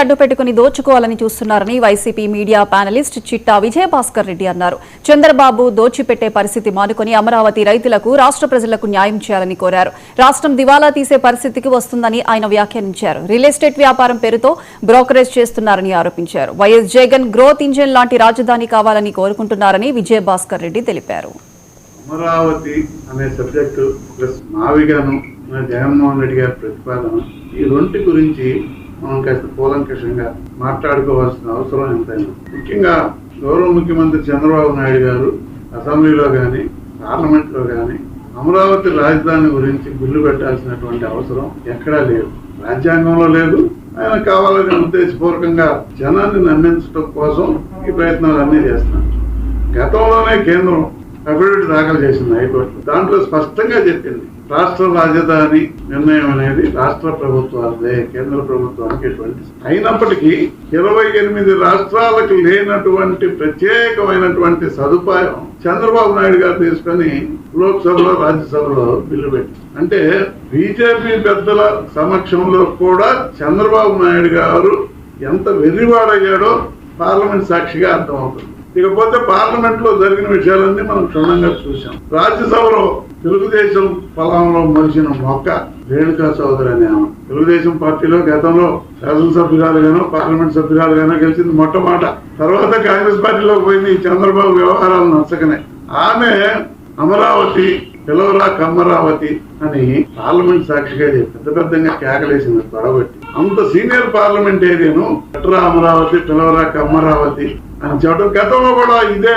అడ్డు పెట్టుకుని దోచుకోవాలని చూస్తున్నారని వైసీపీ మీడియా ప్యానలిస్ట్ చిట్టా విజయభాస్కర్ రెడ్డి అన్నారు. చంద్రబాబు దోచిపెట్టే పరిస్థితి మానుకొని అమరావతి రైతులకు, రాష్ట్ర ప్రజలకు న్యాయం చేయాలని కోరారు. రాష్ట్రం దివాలా తీసే పరిస్థితికి వస్తుందని ఆయన వ్యాఖ్యానించారు. రియల్ ఎస్టేట్ వ్యాపారం పేరుతో బ్రోకరేజ్ చేస్తున్నారని ఆరోపించారు. వైఎస్ జగన్ గ్రోత్ ఇంజిన్ లాంటి రాజధాని కావాలని కోరుకుంటున్నారని విజయభాస్కర్ రెడ్డి తెలిపారు. అమరావతి అనే సబ్జెక్టు ప్లస్ మావిగాను జగన్మోహన్ రెడ్డి గారి ప్రతిపాదన ఈ రెంటి గురించి మనం కాస్త కూలంకషంగా మాట్లాడుకోవాల్సిన అవసరం ఎంతైనా. ముఖ్యంగా గౌరవ ముఖ్యమంత్రి చంద్రబాబు నాయుడు గారు అసెంబ్లీలో కానీ పార్లమెంట్లో కానీ అమరావతి రాజధాని గురించి బిల్లు పెట్టాల్సినటువంటి అవసరం ఎక్కడా లేదు, రాజ్యాంగంలో లేదు. ఆయన కావాలని ఉద్దేశపూర్వకంగా జనాన్ని నమ్మించడం కోసం ఈ ప్రయత్నాలన్నీ చేస్తున్నారు. గతంలోనే కేంద్రం అఫిడవిట్ దాఖలు చేసింది హైకోర్టు. దాంట్లో స్పష్టంగా చెప్పింది రాష్ట్ర రాజధాని నిర్ణయం అనేది రాష్ట్ర ప్రభుత్వాలదే, కేంద్ర ప్రభుత్వానికి ఎటువంటి. అయినప్పటికీ 28 రాష్ట్రాలకు లేనటువంటి ప్రత్యేకమైనటువంటి సదుపాయం చంద్రబాబు నాయుడు గారు తీసుకొని లోక్సభలో రాజ్యసభలో బిల్లు పెట్టి, అంటే బీజేపీ పెద్దల సమక్షంలో కూడా చంద్రబాబు నాయుడు గారు ఎంత వెర్రివాడయ్యాడో పార్లమెంట్ సాక్షిగా అర్థమవుతుంది. ఇకపోతే పార్లమెంట్ లో జరిగిన విషయాలన్నీ మనం క్షుణ్ణంగా చూసాం. రాజ్యసభలో తెలుగుదేశం పొలంలో మొలిచిన మొక్క రేణుకా చౌదరి అనే ఆమె తెలుగుదేశం పార్టీలో గతంలో శాసనసభ్యురాలుగానో పార్లమెంట్ సభ్యురాలుగానో గెలిచింది మొట్టమొదట. తర్వాత కాంగ్రెస్ పార్టీలోకి పోయింది ఈ చంద్రబాబు వ్యవహారాలు నచ్చకనే. ఆమె అమరావతి పిలవరా కమ్మరావతి అని పార్లమెంట్ సాక్షిగా పెద్దగా కేకలేసింది తొడగొట్టి. అంత సీనియర్ పార్లమెంటేరియను ఎట్రా అమరావతి పిలవరా కమ్మరావతి అని చెప్పడం. గతంలో కూడా ఇదే